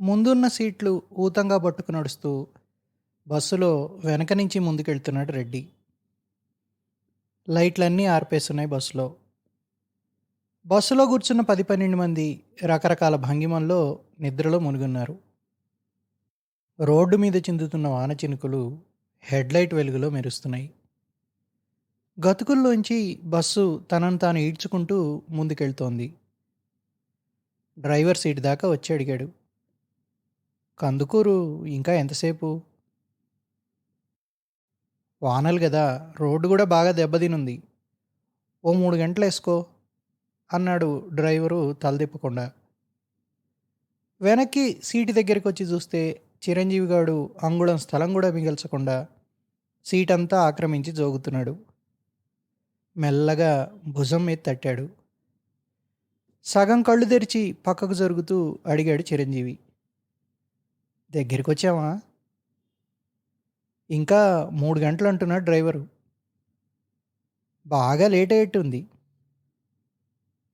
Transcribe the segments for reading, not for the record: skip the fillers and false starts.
ముందున్న సీట్లు ఊతంగా పట్టుకు నడుస్తూ బస్సులో వెనక నుంచి ముందుకెళ్తున్నాడు రెడ్డి. లైట్లన్నీ ఆర్పేస్తున్నాయి బస్సులో. బస్సులో కూర్చున్న 10-12 మంది రకరకాల భంగిమల్లో నిద్రలో మునిగున్నారు. రోడ్డు మీద చిందుతున్న వాన చినుకులు హెడ్లైట్ వెలుగులో మెరుస్తున్నాయి. గతుకుల్లోంచి బస్సు తనను తాను ఈడ్చుకుంటూ ముందుకెళ్తోంది. డ్రైవర్ సీట్ దాకా వచ్చి అడిగాడు, కందుకూరు ఇంకా ఎంతసేపు? వానలు గదా, రోడ్డు గూడా బాగా దెబ్బతినుంది. ఓ 3 గంటలేసుకో అన్నాడు డ్రైవరు తలదిప్పకుండా. వెనక్కి సీటు దగ్గరికొచ్చి చూస్తే చిరంజీవి గాడు అంగుళం స్థలం కూడా మిగల్చకుండా సీటంతా ఆక్రమించి జోగుతున్నాడు. మెల్లగా భుజం మీద తట్టాడు. సగం కళ్ళు తెరిచి పక్కకు జరుగుతూ అడిగాడు చిరంజీవి, దగ్గరికొచ్చావా? ఇంకా 3 గంటలు అంటున్నాడు డ్రైవరు. బాగా లేట్ అయ్యేట్టుంది.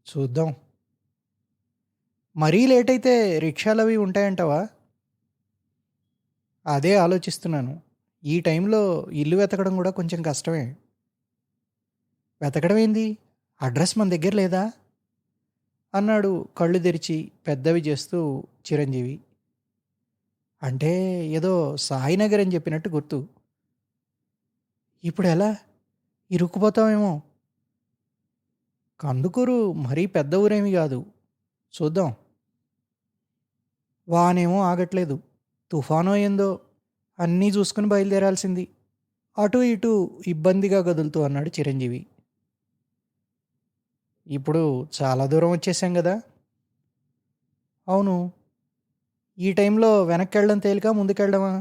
చూద్దాం. మరీ లేట్ అయితే రిక్షాలవి ఉంటాయంటావా? అదే ఆలోచిస్తున్నాను. ఈ టైంలో ఇల్లు వెతకడం కూడా కొంచెం కష్టమే. వెతకడం ఏంది? అడ్రస్ మన దగ్గర లేదా? అన్నాడు కళ్ళు తెరిచి పెద్దవి చేస్తూ చిరంజీవి. అంటే ఏదో సాయినగర్ అని చెప్పినట్టు గుర్తు. ఇప్పుడెలా? ఇరుక్కుపోతామేమో. కందుకూరు మరీ పెద్ద ఊరేమి కాదు. చూద్దాం. వానేమో ఆగట్లేదు. తుఫానో ఏందో అన్నీ చూసుకుని బయలుదేరాల్సింది. అటు ఇటు ఇబ్బందిగా కదులుతూ అన్నాడు చిరంజీవి. ఇప్పుడు చాలా దూరం వచ్చేసాం కదా. అవును. ఈ టైంలో వెనక్కెళ్ళడం తేలిక ముందుకెళ్ళడమా?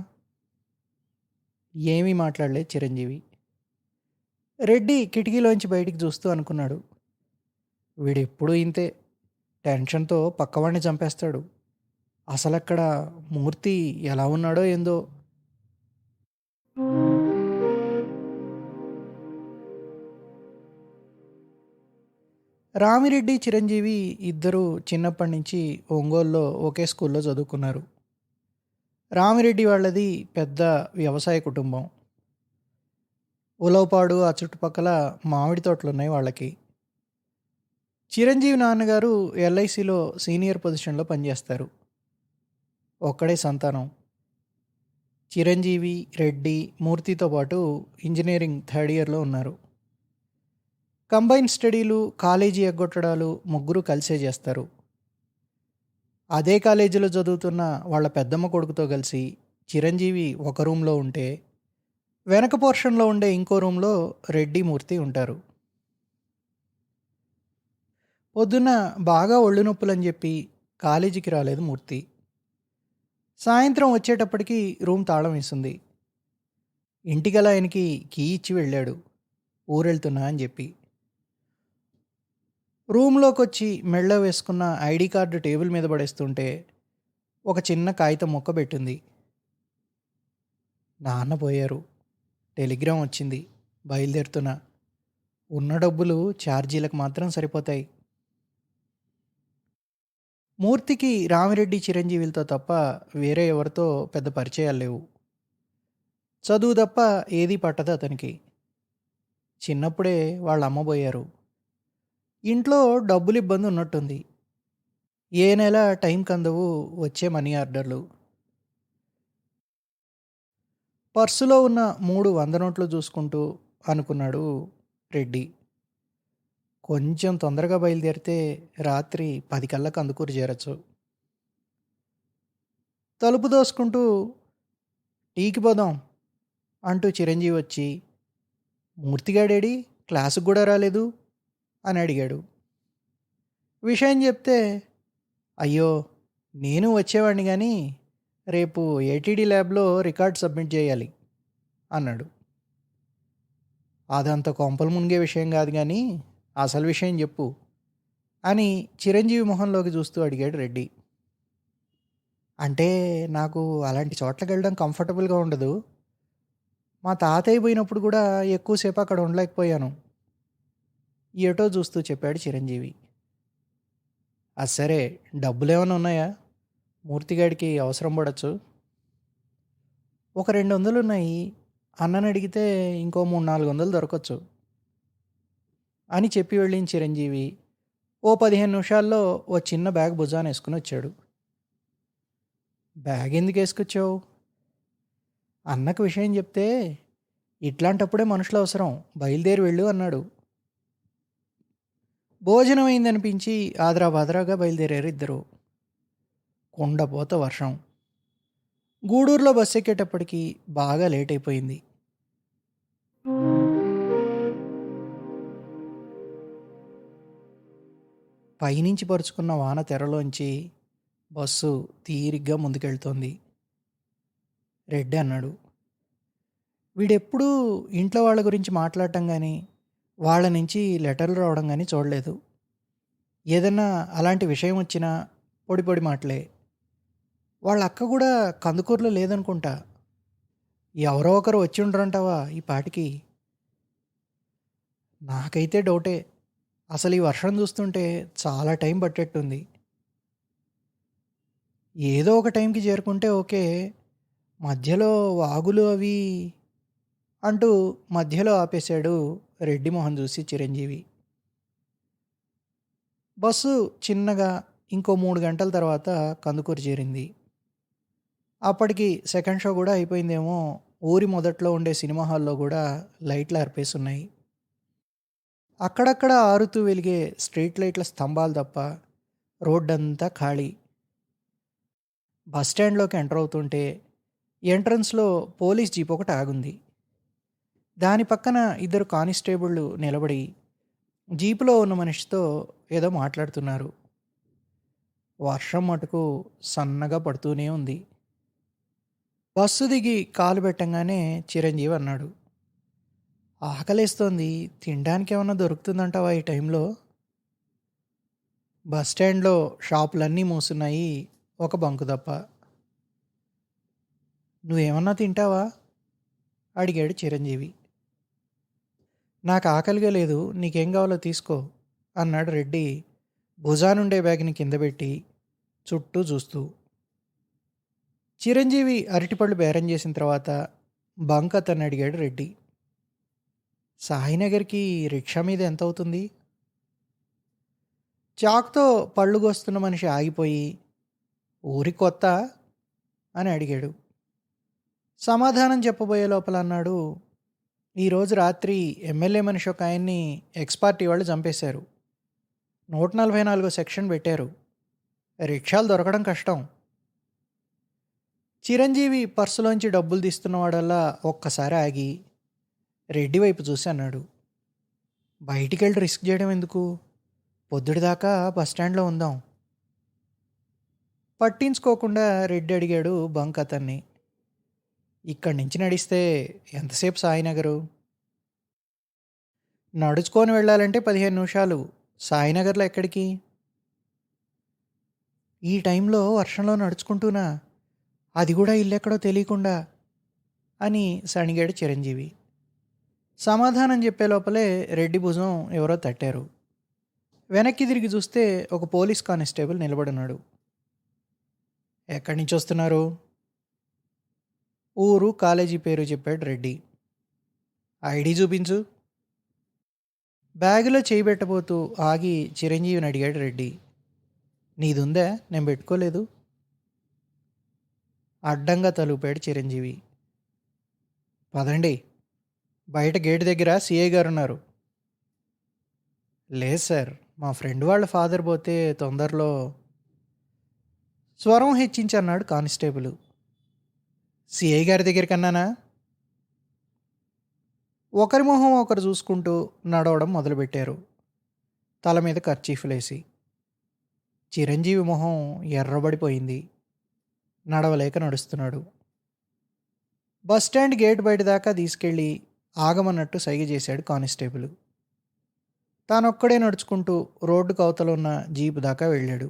ఏమీ మాట్లాడలేదు చిరంజీవి. రెడ్డి కిటికీలోంచి బయటికి చూస్తూ అనుకున్నాడు, వీడెప్పుడూ ఇంతే, టెన్షన్తో పక్కవాడిని చంపేస్తాడు. అసలక్కడ మూర్తి ఎలా ఉన్నాడో ఏందో. రామిరెడ్డి చిరంజీవి ఇద్దరూ చిన్నప్పటి నుంచి ఒంగోలులో ఒకే స్కూల్లో చదువుకున్నారు. రామిరెడ్డి వాళ్ళది పెద్ద వ్యవసాయ కుటుంబం. ఉలవపాడు ఆ చుట్టుపక్కల మామిడి తోటలున్నాయి వాళ్ళకి. చిరంజీవి నాన్నగారు ఎల్ఐసిలో సీనియర్ పొజిషన్లో పనిచేస్తారు. ఒక్కడే సంతానం. చిరంజీవి, రెడ్డి, మూర్తితో పాటు ఇంజనీరింగ్ థర్డ్ ఇయర్లో ఉన్నారు. కంబైన్ స్టడీలు, కాలేజీ ఎగ్గొట్టడాలు ముగ్గురు కలిసే చేస్తారు. అదే కాలేజీలో చదువుతున్న వాళ్ళ పెద్దమ్మ కొడుకుతో కలిసి చిరంజీవి ఒక రూమ్లో ఉంటే, వెనక పోర్షన్లో ఉండే ఇంకో రూమ్లో రెడ్డి, మూర్తి ఉంటారు. పొద్దున్న బాగా ఒళ్ళు నొప్పులని చెప్పి కాలేజీకి రాలేదు మూర్తి. సాయంత్రం వచ్చేటప్పటికి రూమ్ తాళం వేసింది. ఇంటికలా ఆయనకి కీ ఇచ్చి వెళ్ళాడు, ఊరెళ్తున్నా అని చెప్పి. రూమ్లోకొచ్చి మెళ్ళో వేసుకున్న ఐడి కార్డు టేబుల్ మీద పడేస్తుంటే ఒక చిన్న కాగితం మొక్క పెట్టింది. నాన్న పోయారు, టెలిగ్రామ్ వచ్చింది, బయలుదేరుతున్నా. ఉన్న డబ్బులు ఛార్జీలకు మాత్రం సరిపోతాయి. మూర్తికి రామిరెడ్డి చిరంజీవులతో తప్ప వేరే ఎవరితో పెద్ద పరిచయాలు లేవు. చదువు తప్ప ఏదీ పట్టదు అతనికి. చిన్నప్పుడే వాళ్ళ అమ్మ పోయారు. ఇంట్లో డబ్బులు ఇబ్బంది ఉన్నట్టుంది. ఏ నెల టైంకి అందవు వచ్చే మనీ ఆర్డర్లు. పర్సులో ఉన్న 300 నోట్లు చూసుకుంటూ అనుకున్నాడు రెడ్డి. కొంచెం తొందరగా బయలుదేరితే రాత్రి 10 కల్లా కందుకూరు చేరొచ్చు. తలుపు దోసుకుంటూ టీకి పోదాం అంటూ చిరంజీవి వచ్చి, మూర్తిగాడేడి, క్లాసుకు కూడా రాలేదు అని అడిగాడు. విషయం చెప్తే, అయ్యో నేను వచ్చేవాడిని కానీ రేపు ఏటీడీ ల్యాబ్లో రికార్డ్ సబ్మిట్ చేయాలి అన్నాడు. అదంత కొంపలు మునిగే విషయం కాదు కానీ అసలు విషయం చెప్పు అని చిరంజీవి మొహంలోకి చూస్తూ అడిగాడు రెడ్డి. అంటే నాకు అలాంటి చోట్లకి వెళ్ళడం కంఫర్టబుల్గా ఉండదు. మా తాతయ్య పోయినప్పుడు కూడా ఎక్కువసేపు అక్కడ ఉండలేకపోయాను. ఏటో చూస్తూ చెప్పాడు చిరంజీవి. అది సరే, డబ్బులు ఏమైనా ఉన్నాయా? మూర్తిగాడికి అవసరం పడచ్చు. ఒక 200 ఉన్నాయి. అన్నని అడిగితే ఇంకో 3, 400 దొరకొచ్చు అని చెప్పి వెళ్ళిన చిరంజీవి ఓ 15 నిమిషాల్లో ఓ చిన్న బ్యాగ్ భుజాన వేసుకుని వచ్చాడు. బ్యాగ్ ఎందుకు వేసుకొచ్చావు? అన్నకు విషయం చెప్తే ఇట్లాంటప్పుడే మనుషులు అవసరం, బయలుదేరి వెళ్ళు అన్నాడు. భోజనం అయిందనిపించి ఆదరాబాదరాగా బయలుదేరారు ఇద్దరు. కుండపోత వర్షం. గూడూరులో బస్సు ఎక్కేటప్పటికి బాగా లేట్ అయిపోయింది. పైనుంచి పరుచుకున్న వాన తెరలోంచి బస్సు తీరిగ్గా ముందుకెళ్తోంది. రెడ్డి అన్నాడు, వీడెప్పుడూ ఇంట్లో వాళ్ళ గురించి మాట్లాడటం కానీ వాళ్ళ నుంచి లెటర్లు రావడం కానీ చూడలేదు. ఏదన్నా అలాంటి విషయం వచ్చినా పొడి పొడి మాటలే. వాళ్ళ అక్క కూడా కందుకూరులో లేదనుకుంటా. ఎవరో ఒకరు వచ్చి ఉండరంటావా ఈ పాటికి? నాకైతే డౌటే. అసలు ఈ వర్షం చూస్తుంటే చాలా టైం పట్టేట్టుంది. ఏదో ఒక టైంకి చేరుకుంటే ఓకే, మధ్యలో వాగులు అవి అంటూ మధ్యలో ఆపేశాడు రెడ్డి మొహం చూసి చిరంజీవి. బస్సు చిన్నగా ఇంకో 3 గంటల తర్వాత కందుకూరు చేరింది. అప్పటికి సెకండ్ షో కూడా అయిపోయిందేమో. ఊరి మొదట్లో ఉండే సినిమా హాల్లో కూడా లైట్లు ఆర్పేసున్నాయి. అక్కడక్కడ ఆరుతూ వెలిగే స్ట్రీట్ లైట్ల స్తంభాలు తప్ప రోడ్డంతా ఖాళీ. బస్టాండ్లోకి ఎంటర్ అవుతుంటే ఎంట్రన్స్లో పోలీస్ జీప్ ఒకటి ఆగుంది. దాని పక్కన ఇద్దరు కానిస్టేబుళ్ళు నిలబడి జీపులో ఉన్న మనిషితో ఏదో మాట్లాడుతున్నారు. వర్షం మటుకు సన్నగా పడుతూనే ఉంది. బస్సు దిగి కాలు పెట్టంగానే చిరంజీవి అన్నాడు, ఆకలేస్తోంది, తినడానికి ఏమన్నా దొరుకుతుందంటావా ఈ టైంలో? బస్టాండ్లో షాపులన్నీ మూసున్నాయి, ఒక బంకు తప్ప. నువ్వేమన్నా తింటావా అడిగాడు చిరంజీవి. నాకు ఆకలిగా లేదు, నీకేం కావాలో తీసుకో అన్నాడు రెడ్డి భుజానుండే బ్యాగ్ని కింద పెట్టి చుట్టూ చూస్తూ. చిరంజీవి అరటిపళ్ళు బేరం చేసిన తర్వాత బంక్ అతన్ని అడిగాడు రెడ్డి, సాయినగర్కి రిక్షా మీద ఎంత అవుతుంది? చాక్తో పళ్ళు కోస్తున్న మనిషి ఆగిపోయి, ఊరి కొత్త అని అడిగాడు. సమాధానం చెప్పబోయే లోపల అన్నాడు, ఈరోజు రాత్రి ఎమ్మెల్యే మనిషి ఒక ఆయన్ని ఎక్స్పార్టీ వాళ్ళు చంపేశారు. 144 సెక్షన్ పెట్టారు. రిక్షాలు దొరకడం కష్టం. చిరంజీవి పర్సులోంచి డబ్బులు తీస్తున్నవాడల్లా ఒక్కసారి ఆగి రెడ్డి వైపు చూసి అన్నాడు, బయటికి వెళ్ళి రిస్క్ చేయడం ఎందుకు? పొద్దుటిదాకా బస్టాండ్లో ఉందాం. పట్టించుకోకుండా రెడ్డి అడిగాడు బంక్ అతన్ని, ఇక్కడి నుంచి నడిస్తే ఎంతసేపు సాయినగరు? నడుచుకొని వెళ్ళాలంటే 15 నిమిషాలు. సాయినగర్లో ఎక్కడికి? ఈ టైంలో వర్షంలో నడుచుకుంటూనా? అది కూడా ఇల్లెక్కడో తెలియకుండా అని సణిగాడు చిరంజీవి. సమాధానం చెప్పే లోపలే రెడ్డి భుజం ఎవరో తట్టారు. వెనక్కి తిరిగి చూస్తే ఒక పోలీస్ కానిస్టేబుల్ నిలబడున్నాడు. ఎక్కడి నుంచి వస్తున్నారు? ఊరు కాలేజీ పేరు చెప్పాడు రెడ్డి. ఐడి చూపించు. బ్యాగులో చేయి పెట్టబోతూ ఆగి చిరంజీవిని అడిగాడు రెడ్డి, నీదుందా? నేను పెట్టుకోలేదు. అడ్డంగా తలూపాడు చిరంజీవి. పదండి, బయట గేటు దగ్గర సిఐ గారు ఉన్నారు. లేదు సార్, మా ఫ్రెండ్ వాళ్ళ ఫాదర్ పోతే తొందరలో. స్వరం హెచ్చించి అన్నాడు కానిస్టేబుల్. సిఐ గారి దగ్గరికి అన్నానా? ఒకరి మొహం ఒకరు చూసుకుంటూ నడవడం మొదలుపెట్టారు, తల మీద కర్చీఫ్లేసి. చిరంజీవి మొహం ఎర్రబడిపోయింది. నడవలేక నడుస్తున్నాడు. బస్టాండ్ గేట్ బయట దాకా తీసుకెళ్ళి ఆగమన్నట్టు సైగ చేశాడు కానిస్టేబుల్. తానొక్కడే నడుచుకుంటూ రోడ్డుకు అవతల ఉన్న జీపు దాకా వెళ్ళాడు.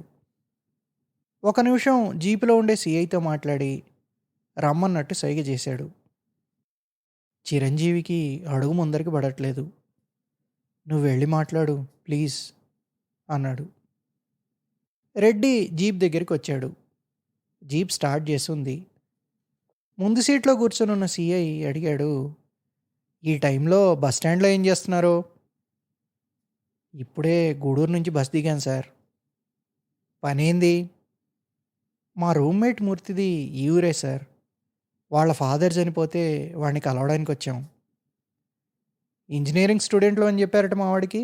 ఒక నిమిషం జీపులో ఉండే సిఐతో మాట్లాడి రమ్మన్నట్టు సైగ చేశాడు. చిరంజీవికి అడుగు ముందరికి పడట్లేదు. నువ్వు వెళ్ళి మాట్లాడు ప్లీజ్ అన్నాడు. రెడ్డి జీప్ దగ్గరికి వచ్చాడు. జీప్ స్టార్ట్ చేసి ఉంది. ముందు సీట్లో కూర్చొనున్న సీఐ అడిగాడు, "ఈ టైంలో బస్ స్టాండ్‌లో ఏం చేస్తున్నారు?" "ఇప్పుడే గూడూరు నుంచి బస్ దిగాను సార్." "పనేంది?" "మా రూమ్‌మేట్ మూర్తిది ఈ ఊరే సార్. వాళ్ళ ఫాదర్ చనిపోతే వాడిని కలవడానికొచ్చాం." "ఇంజినీరింగ్ స్టూడెంట్లు అని చెప్పారట మా వాడికి.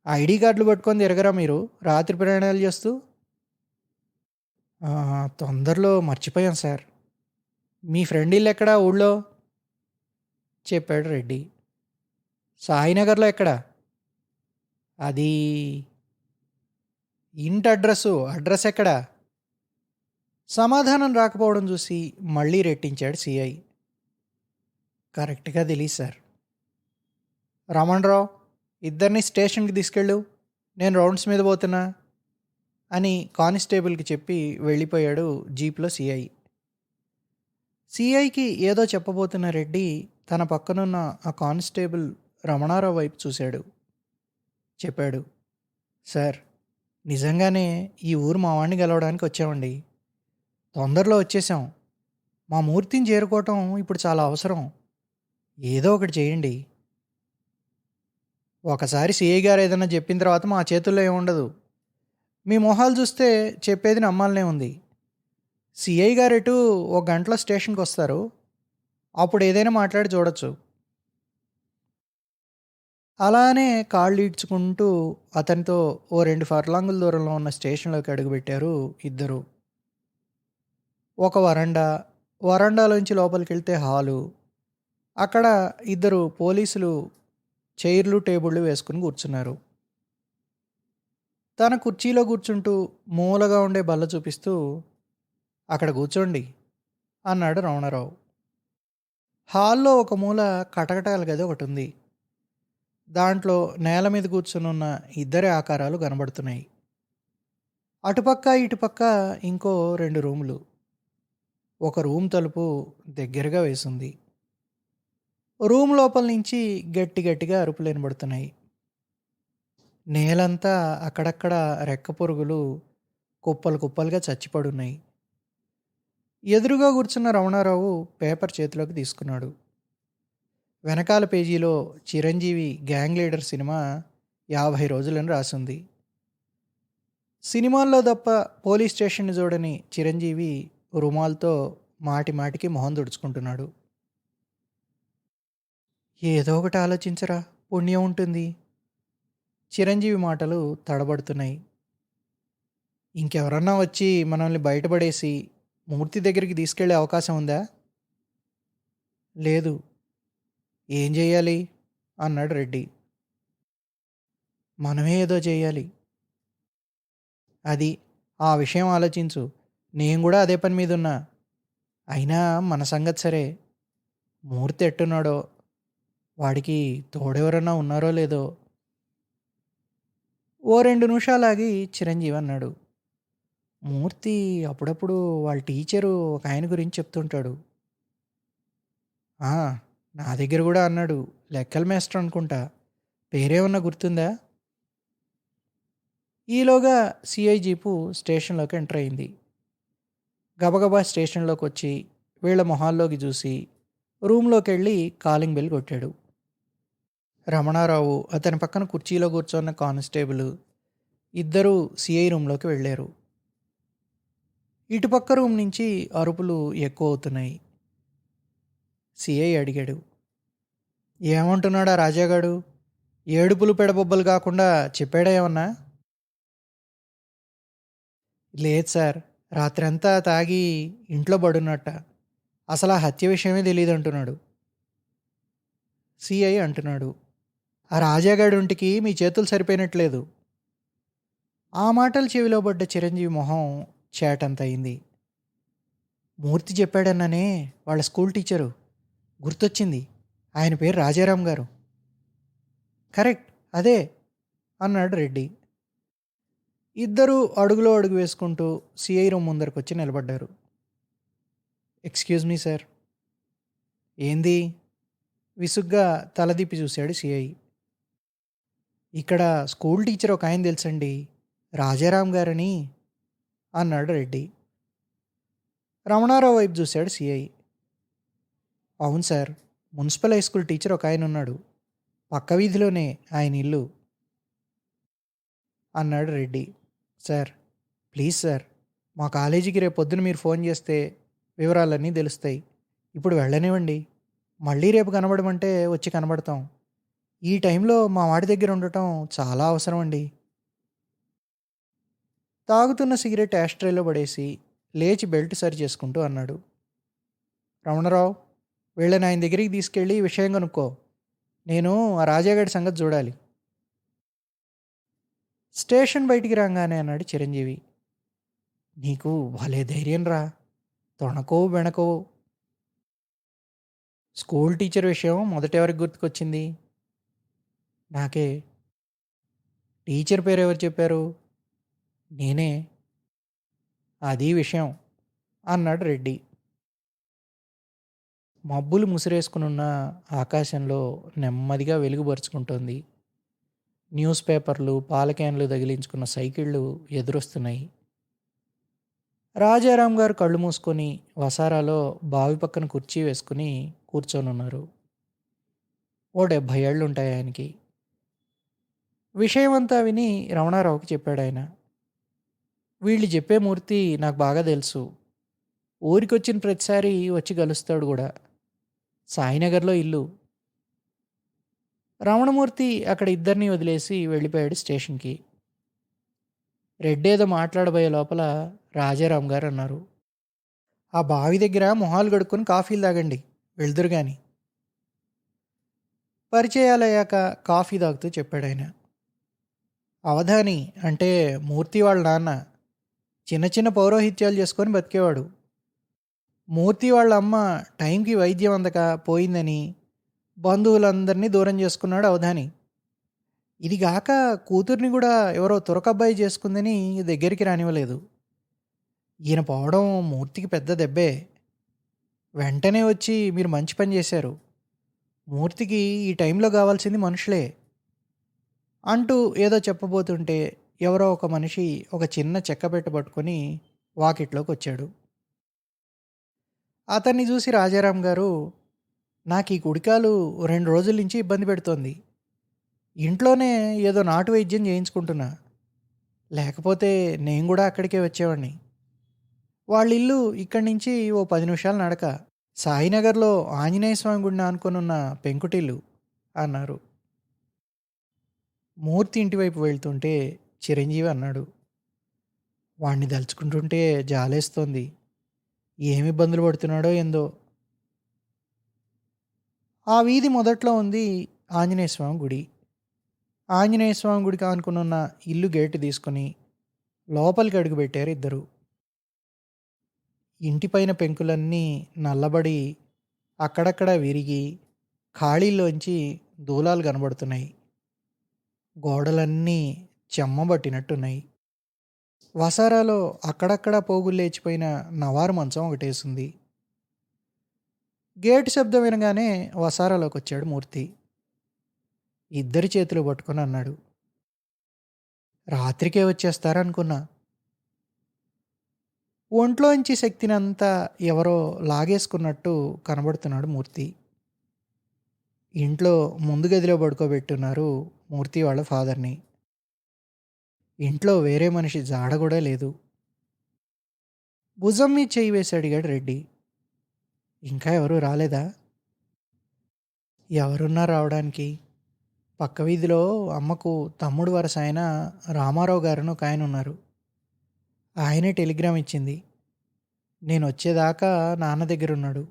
ఐడీ కార్డులు పట్టుకొని తిరగరా మీరు రాత్రి ప్రయాణాలు చేస్తూ?" తొందరలో మర్చిపోయాం సార్." "మీ ఫ్రెండ్ ఇల్లెక్కడా ఊళ్ళో?" చెప్పాడు రెడ్డి. "సాయినగర్‌లో ఎక్కడ?" "అది ఇంటి అడ్రస్ ఎక్కడ?" సమాధానం రాకపోవడం చూసి మళ్ళీ రెట్టించాడు సీఐ. "కరెక్ట్‌గా తెలీదు సార్." "రమణరావు, ఇద్దరిని స్టేషన్‌కి తీసుకెళ్ళు, నేను రౌండ్స్ మీద పోతున్నా" అని కానిస్టేబుల్కి చెప్పి వెళ్ళిపోయాడు జీప్లో సీఐ. సీఐకి ఏదో చెప్పబోతున్న రెడ్డి తన పక్కనున్న ఆ కానిస్టేబుల్ రమణారావు వైపు చూశాడు. చెప్పాడు, "సార్, నిజంగానే ఈ ఊరు మా వాడిని గెలవడానికి వచ్చామండి. తొందరలో వచ్చేసాం. మా మూర్తిని చేరుకోవటం ఇప్పుడు చాలా అవసరం. ఏదో ఒకటి చేయండి." "ఒకసారి సీఐ గారు ఏదైనా చెప్పిన తర్వాత మా చేతుల్లో ఏముండదు. మీ మొహాలు చూస్తే చెప్పేది నమ్మాలనే ఉంది. సీఐ గారు ఎటు ఒక గంటలో స్టేషన్కి వస్తారు. అప్పుడు ఏదైనా మాట్లాడి చూడొచ్చు." అలానే కాళ్ళు ఈడ్చుకుంటూ అతనితో ఓ 2 ఫర్లాంగుల దూరంలో ఉన్న స్టేషన్‌లోకి అడుగుపెట్టారు ఇద్దరు. ఒక వరండా, వరండాలోంచి లోపలికెళ్తే హాలు. అక్కడ ఇద్దరు పోలీసులు చైర్లు, టేబుళ్ళు వేసుకొని కూర్చున్నారు. తన కుర్చీలో కూర్చుంటూ మూలగా ఉండే బల్ల చూపిస్తూ, "అక్కడ కూర్చోండి" అన్నాడు రమణారావు. హాల్‌లో ఒక మూల కటకటాల గది ఒకటుంది. దాంట్లో నేల మీద కూర్చొనున్న ఇద్దరి ఆకారాలు కనబడుతున్నాయి. అటుపక్క, ఇటుపక్క ఇంకో 2 రూములు. ఒక రూమ్ తలుపు దగ్గరగా వేసుంది. రూమ్ లోపల నుంచి గట్టి గట్టిగా అరుపులు వినబడుతున్నాయి. నేలంతా అక్కడక్కడ రెక్క పురుగులు కుప్పలు కుప్పలుగా చచ్చిపడున్నాయి. ఎదురుగా కూర్చున్న రమణారావు పేపర్ చేతిలోకి తీసుకున్నాడు. వెనకాల పేజీలో చిరంజీవి గ్యాంగ్ లీడర్ సినిమా 50 రోజులని రాసుంది. సినిమాల్లో తప్ప పోలీస్ స్టేషన్ని చూడని చిరంజీవి రుమాల్తో మాటి మాటికి మొహం తుడుచుకుంటున్నాడు. "ఏదో ఒకటి ఆలోచించరా, పుణ్యం ఉంటుంది." చిరంజీవి మాటలు తడబడుతున్నాయి. "ఇంకెవరన్నా వచ్చి మనల్ని బయటపడేసి మూర్తి దగ్గరికి తీసుకెళ్లే అవకాశం ఉందా?" "లేదు." "ఏం చెయ్యాలి?" అన్నాడు రెడ్డి. "మనమే ఏదో చెయ్యాలి." "అది ఆ విషయం ఆలోచించు. నేను కూడా అదే పని మీదున్నా. అయినా మన సంగతి సరే. మూర్తి ఎట్టున్నాడో, వాడికి తోడెవరన్నా ఉన్నారో లేదో." ఓ 2 నిమిషాలాగి చిరంజీవి అన్నాడు, "మూర్తి అప్పుడప్పుడు వాళ్ళ టీచరు ఒక ఆయన గురించి చెప్తుంటాడు." "ఆ, నా దగ్గర కూడా అన్నాడు. లెక్కల మేస్టర్ అనుకుంటా. పేరేమన్నా గుర్తుందా?" ఈలోగా సీఐ జీపు స్టేషన్లోకి ఎంటర్ అయింది. గబగబా స్టేషన్లోకి వచ్చి వీళ్ళ మొహాల్లోకి చూసి రూమ్లోకి వెళ్ళి కాలింగ్ బెల్ కొట్టాడు. రమణారావు, అతని పక్కన కుర్చీలో కూర్చొన్న కానిస్టేబుల్ ఇద్దరూ సీఐ రూమ్లోకి వెళ్ళారు. ఇటుపక్క రూమ్ నుంచి అరుపులు ఎక్కువ అవుతున్నాయి. సీఐ అడిగాడు, "ఏమంటున్నాడా రాజాగాడు? ఏడుపులు పెడబొబ్బలు కాకుండా చెప్పాడా ఏమన్నా?" "లేదు సార్, రాత్రంతా తాగి ఇంట్లో పడున్నట్ట. అసలు ఆ హత్య విషయమే తెలియదంటున్నాడు." సీఐ అంటున్నాడు, "ఆ రాజాగాడి ఒంటికి మీ చేతులు సరిపోయినట్లేదు." ఆ మాటలు చెవిలో పడ్డ చిరంజీవి మొహం చేటంత అయింది. "మూర్తి చెప్పాడన్నానే, వాళ్ళ స్కూల్ టీచరు. గుర్తొచ్చింది. ఆయన పేరు రాజారాం గారు." "కరెక్ట్, అదే" అన్నాడు రెడ్డి. ఇద్దరూ అడుగులో అడుగు వేసుకుంటూ సీఐ రూమ్ ముందరకొచ్చి నిలబడ్డారు. "Excuse me sir." "ఏంది?" విసుగ్గా తలదిప్పి చూశాడు సీఐ. "ఇక్కడ స్కూల్ టీచర్ ఒక ఆయన తెలుసండి, రాజారాం గారని" అన్నాడు రెడ్డి. రమణారావు వైపు చూశాడు సిఐ. అవును sir, municipal high school teacher ఒక ఆయన ఉన్నాడు. పక్క వీధిలోనే ఆయన ఇల్లు అన్నాడు రెడ్డి. సార్, ప్లీజ్ సార్, మా కాలేజీకి రేపు పొద్దున మీరు ఫోన్ చేస్తే వివరాలన్నీ తెలుస్తాయి. ఇప్పుడు వెళ్ళనివ్వండి. మళ్ళీ రేపు కనబడమంటే వచ్చి కనబడతాం. ఈ టైంలో మా వాడి దగ్గర ఉండటం చాలా అవసరం అండి. తాగుతున్న సిగరెట్ యాష్ట్రేలో పడేసి లేచి బెల్ట్ సరి చేసుకుంటూ అన్నాడు. రమణరావు, వీళ్ళని ఆయన దగ్గరికి తీసుకెళ్ళి ఈ విషయం కనుక్కో. నేను ఆ రాజాగాడి సంగతి చూడాలి. స్టేషన్ బయటికి రాగానే అన్నాడు చిరంజీవి. నీకు భలే ధైర్యం రా, తొణకో బెణకో. స్కూల్ టీచర్ విషయం మొదట ఎవరికి గుర్తుకొచ్చింది? నాకే. టీచర్ పేరు ఎవరు చెప్పారు? నేనే. అది విషయం అన్నాడు రెడ్డి. మబ్బులు ముసిరేసుకునున్న ఆకాశంలో నెమ్మదిగా వెలుగుపరుచుకుంటోంది. న్యూస్ పేపర్లు, పాల క్యాన్లు తగిలించుకున్న సైకిళ్ళు ఎదురొస్తున్నాయి. రాజారాం గారు కళ్ళు మూసుకొని వసారాలో బావి పక్కన కుర్చీ వేసుకుని కూర్చొనున్నారు. ఓ 70 ఏళ్ళు ఉంటాయి ఆయనకి. విషయమంతా విని రమణారావుకి చెప్పాడు ఆయన. వీళ్ళు చెప్పే మూర్తి నాకు బాగా తెలుసు. ఊరికొచ్చిన ప్రతిసారి వచ్చి కలుస్తాడు కూడా. సాయినగర్లో ఇల్లు. రమణమూర్తి అక్కడ ఇద్దరిని వదిలేసి వెళ్ళిపోయాడు స్టేషన్కి. రెడ్డేదో మాట్లాడబోయే లోపల రాజారాం గారు అన్నారు. ఆ బావి దగ్గర మొహాలు కడుక్కొని కాఫీలు తాగండి, వెళ్దురు గాని. పరిచయాలయ్యాక కాఫీ తాగుతూ చెప్పాడు ఆయన. అవధాని అంటే మూర్తి వాళ్ళ నాన్న చిన్న చిన్న పౌరోహిత్యాలు చేసుకొని బతికేవాడు. మూర్తి వాళ్ళ అమ్మ టైంకి వైద్యం అందక పోయిందని బంధువులందరినీ దూరం చేసుకున్నాడు అవధాని. ఇది గాక కూతుర్ని కూడా ఎవరో తురకబ్బాయి చేసుకుందని దగ్గరికి రానివ్వలేదు. ఈయన పోవడం మూర్తికి పెద్ద దెబ్బే. వెంటనే వచ్చి మీరు మంచి పని చేశారు. మూర్తికి ఈ టైంలో కావాల్సింది మనుషులే అంటూ ఏదో చెప్పబోతుంటే ఎవరో ఒక మనిషి ఒక చిన్న చెక్కపెట్ట పట్టుకొని వాకిట్లోకి వచ్చాడు. అతన్ని చూసి రాజారాం గారు, నాకు ఈ కుడికాలు 2 రోజుల నుంచి ఇబ్బంది పెడుతోంది. ఇంట్లోనే ఏదో నాటు వైద్యం చేయించుకుంటున్నా. లేకపోతే నేను కూడా అక్కడికే వచ్చేవాడిని. వాళ్ళ ఇల్లు ఇక్కడి నుంచి ఓ 10 నిమిషాల నడక. సాయినగర్లో ఆంజనేయ స్వామి గుడిని ఆనుకొనున్న పెంకుటిల్లు అన్నారు. మూర్తి ఇంటివైపు వెళ్తుంటే చిరంజీవి అన్నాడు. వాణ్ణి దలుచుకుంటుంటే జాలేస్తోంది. ఏమి ఇబ్బందులు పడుతున్నాడో ఏందో. ఆ వీధి మొదట్లో ఉంది ఆంజనేయ స్వామి గుడి. ఆంజనేయ స్వామి గుడికి ఆనుకునున్న ఇల్లు గేటు తీసుకుని లోపలికి అడుగుపెట్టారు ఇద్దరు. ఇంటిపైన పెంకులన్నీ నల్లబడి అక్కడక్కడ విరిగి ఖాళీల్లోంచి దూలాలు కనబడుతున్నాయి. గోడలన్నీ చెమ్మబట్టినట్టున్నాయి. వసారాలో అక్కడక్కడ పోగులు లేచిపోయిన నవారు మంచం ఒకటేసింది. గేటు శబ్దం వినగానే వసారాలోకి వచ్చాడు మూర్తి. ఇద్దరి చేతులు పట్టుకొని అన్నాడు. రాత్రికే వచ్చేస్తారనుకున్నా. ఒంట్లోంచి శక్తినంతా ఎవరో లాగేసుకున్నట్టు కనబడుతున్నాడు మూర్తి. ఇంట్లో ముందు గదిలో పడుకోబెట్టున్నారు మూర్తి వాళ్ళ ఫాదర్ని. ఇంట్లో వేరే మనిషి జాడ కూడా లేదు. భుజం మీద చేయి వేసి అడిగాడు రెడ్డి. ఇంకా ఎవరూ రాలేదా? ఎవరున్నా రావడానికి. పక్క వీధిలో అమ్మకు తమ్ముడు వరస ఆయన రామారావు గారని ఒక ఆయన ఉన్నారు. ఆయనే టెలిగ్రామ్ ఇచ్చింది. నేను వచ్చేదాకా నాన్న దగ్గర ఉన్నాడు.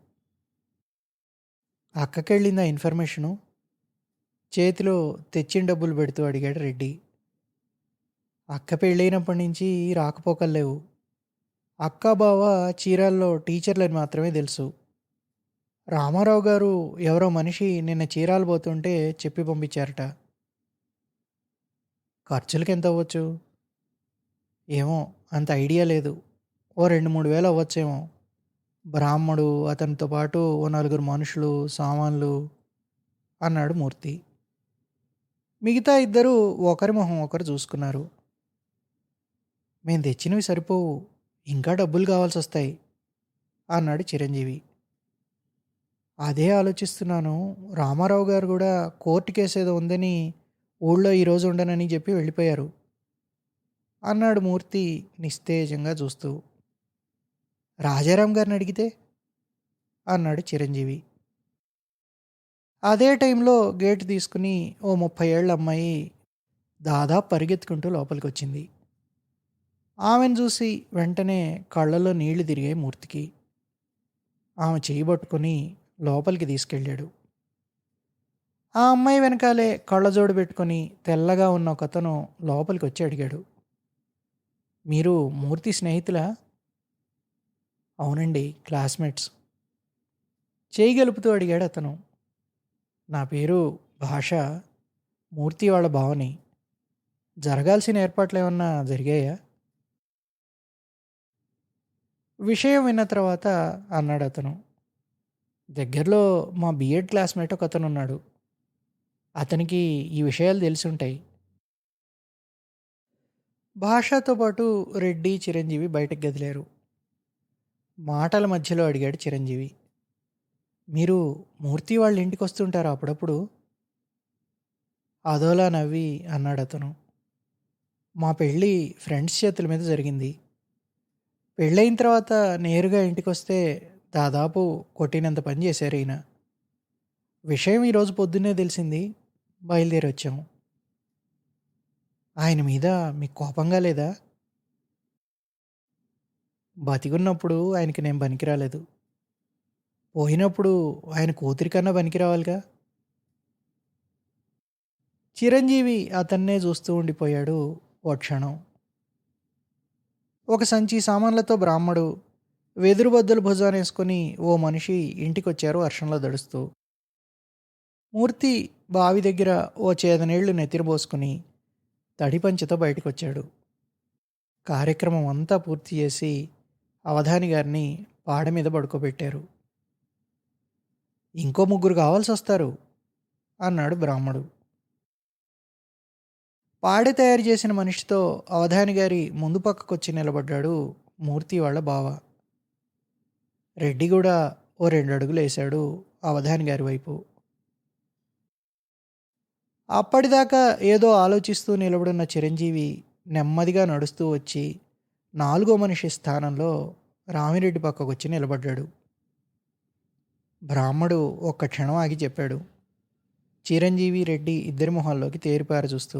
అక్కకెళ్ళిందా ఇన్ఫర్మేషను? చేతిలో తెచ్చిన డబ్బులు పెడుతూ అడిగాడు రెడ్డి. అక్క పెళ్ళైనప్పటి నుంచి రాకపోకల్లేవు. అక్క బావ చీరాల్లో టీచర్లని మాత్రమే తెలుసు. రామారావు గారు ఎవరో మనిషి నిన్న చీరాలు పోతుంటే చెప్పి పంపించారట. ఖర్చులకి ఎంత అవ్వచ్చు? ఏమో, అంత ఐడియా లేదు. ఓ 2-3 వేలు అవ్వచ్చేమో. బ్రాహ్మడు, అతనితో పాటు ఓ 4 మనుషులు, సామాన్లు అన్నాడు మూర్తి. మిగతా ఇద్దరు ఒకరి మొహం ఒకరు చూసుకున్నారు. మేము తెచ్చినవి సరిపోవు, ఇంకా డబ్బులు కావాల్సి వస్తాయి. అన్నాడు చిరంజీవి. అదే ఆలోచిస్తున్నాను. రామారావు గారు గూడా కోర్టు కేసేదో ఉందని ఊళ్ళో ఈరోజు ఉండనని జెప్పి వెళ్ళిపోయారు. అన్నాడు మూర్తి నిస్తేజంగా చూస్తూ. రాజారాం గారినడిగితే? అన్నాడు చిరంజీవి. అదే టైంలో గేటు తీసుకుని ఓ 30 ఏళ్ల అమ్మాయి దాదాపు పరిగెత్తుకుంటూ లోపలికొచ్చింది. ఆమెను చూసి వెంటనే కళ్ళలో నీళ్లు తిరిగాయి మూర్తికి. ఆమె చెయ్యి పట్టుకొని లోపలికి తీసుకెళ్ళాడు. ఆ అమ్మాయి వెనకాలే కళ్ళజోడు పెట్టుకొని తెల్లగా ఉన్న ఒకతను లోపలికొచ్చి అడిగాడు. మీరు మూర్తి స్నేహితులా? అవునండి, క్లాస్‌మేట్స్. చేయి గలుపుతూ అడిగాడు అతను. నా పేరు భాష. మూర్తి వాళ్ళ బావని. జరగాల్సిన ఏర్పాట్లేమన్నా జరిగాయా? విషయం విన్న తర్వాత అన్నాడతను. దగ్గరలో మా బీఎడ్ క్లాస్‌మేట్ ఒకతనున్నాడు. అతనికి ఈ విషయాలు తెలిసుంటాయి. భాషతో పాటు రెడ్డి, చిరంజీవి బయటకు కదిలారు. మాటల మధ్యలో అడిగాడు చిరంజీవి. మీరు మూర్తి వాళ్ళ ఇంటికొస్తుంటారా అప్పుడప్పుడు? అదోలా నవ్వి అన్నాడతను. మా పెళ్ళి ఫ్రెండ్స్ చేతుల మీద జరిగింది. పెళ్ళయిన తర్వాత నేరుగా ఇంటికొస్తే దాదాపు కొట్టినంత పని చేశారీయన. విషయం ఈరోజు పొద్దున్నే తెలిసింది. బయలుదేరొచ్చాము. ఆయన మీద మీకు కోపంగా లేదా? బతికున్నప్పుడు ఆయనకి నేను పనికిరాలేదు. పోయినప్పుడు ఆయన కూతురికన్నా పనికిరావాలిగా? చిరంజీవి అతన్నే చూస్తూ ఉండిపోయాడు ఓ క్షణం. ఒక సంచి సామాన్లతో బ్రాహ్మడు వెదురుబద్దలు భుజానేసుకొని ఓ మనిషి ఇంటికొచ్చారు వర్షంలో దడుస్తూ. మూర్తి బావి దగ్గర ఓ చేదనీళ్లు నెత్తిన పోసుకుని తడిపంచెతో బయటకొచ్చాడు. కార్యక్రమం అంతా పూర్తి చేసి అవధాని గారిని పాడ మీద పడుకోబెట్టారు. ఇంకో ముగ్గురు కావాల్సొస్తారు అన్నాడు బ్రాహ్మడు. పాడె తయారు చేసిన మనిషితో అవధాని గారి ముందు పక్కకొచ్చి నిలబడ్డాడు మూర్తి వాళ్ళ బావ. రెడ్డి కూడా ఓ 2 అడుగులేశాడు అవధాని గారి వైపు. అప్పటిదాకా ఏదో ఆలోచిస్తూ నిలబడున్న చిరంజీవి నెమ్మదిగా నడుస్తూ వచ్చి నాలుగో మనిషి స్థానంలో రామిరెడ్డి పక్కకొచ్చి నిలబడ్డాడు. బ్రాహ్మడు ఒక్క క్షణం ఆగి చెప్పాడు. చిరంజీవి, రెడ్డి ఇద్దరి మొహాల్లోకి తేరిపార చూస్తూ,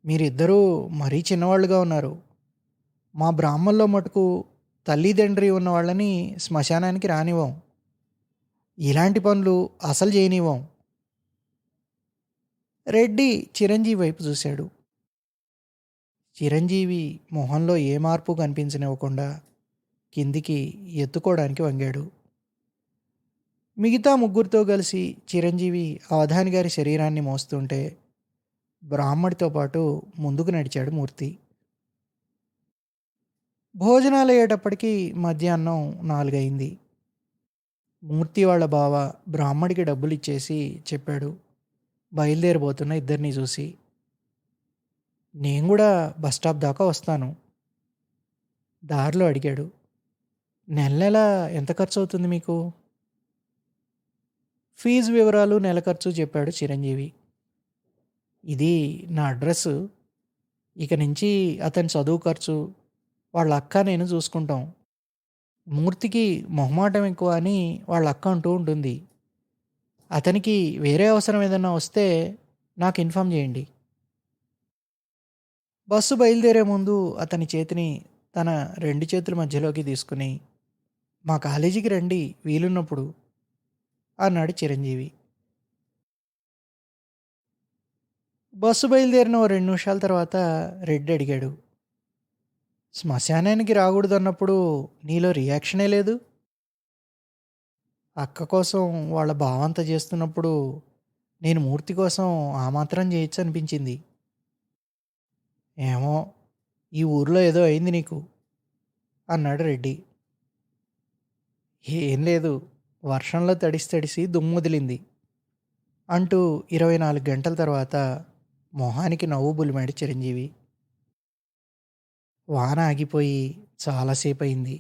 మీరిద్దరూ మరీ చిన్నవాళ్ళుగా ఉన్నారు. మా బ్రాహ్మణుల్లో మటుకు తల్లిదండ్రి ఉన్న వాళ్ళని శ్మశానానికి రానివ్వం. ఇలాంటి పనులు అసలు చేయనివ్వం. రెడ్డి చిరంజీవి వైపు చూశాడు. చిరంజీవి మొహంలో ఏ మార్పు కనిపించనివ్వకుండా కిందికి ఎత్తుకోవడానికి వంగాడు. మిగతా ముగ్గురితో కలిసి చిరంజీవి అవధాని గారి శరీరాన్ని మోస్తుంటే బ్రాహ్మడితో పాటు ముందుకు నడిచాడు మూర్తి. భోజనాలు అయ్యేటప్పటికి మధ్యాహ్నం 4 అయింది. మూర్తి వాళ్ళ బావ బ్రాహ్మడికి డబ్బులు ఇచ్చేసి చెప్పాడు బయలుదేరబోతున్న ఇద్దరిని చూసి. నేను కూడా బస్ స్టాప్ దాకా వస్తాను. దారిలో అడిగాడు. నెల నెల ఎంత ఖర్చు అవుతుంది మీకు? ఫీజు వివరాలు, నెల ఖర్చు చెప్పాడు చిరంజీవి. ఇది నా అడ్రస్సు. ఇక నుంచి అతని చదువు ఖర్చు వాళ్ళ అక్క నేను చూసుకుంటాం. మూర్తికి మొహమాటం ఎక్కువ అని వాళ్ళ అక్క అంటూ ఉంటుంది. అతనికి వేరే అవసరం ఏదన్నా వస్తే నాకు ఇన్ఫామ్ చేయండి. బస్సు బయలుదేరే ముందు అతని చేతిని తన 2 చేతుల మధ్యలోకి తీసుకుని మా కాలేజీకి రండి వీలున్నప్పుడు అన్నాడు చిరంజీవి. బస్సు బయలుదేరిన ఓ 2 నిమిషాల తర్వాత రెడ్డి అడిగాడు. శ్మశానానికి రాకూడదన్నప్పుడు నీలో రియాక్షనే లేదు? అక్క కోసం వాళ్ళ బావంత చేస్తున్నప్పుడు నేను మూర్తి కోసం ఆ మాత్రం చేయొచ్చు అనిపించింది. ఏమో, ఈ ఊర్లో ఏదో అయింది నీకు అన్నాడు రెడ్డి. ఏం లేదు, వర్షంలో తడిసి తడిసి దుమ్ముదిలింది అంటూ 24 గంటల తర్వాత మొహానికి నవ్వు బులిమాడు చిరంజీవి. వాన ఆగిపోయి చాలాసేపు అయింది.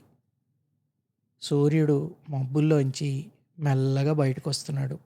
సూర్యుడు మబ్బుల్లోంచి మెల్లగా బయటకొస్తున్నాడు.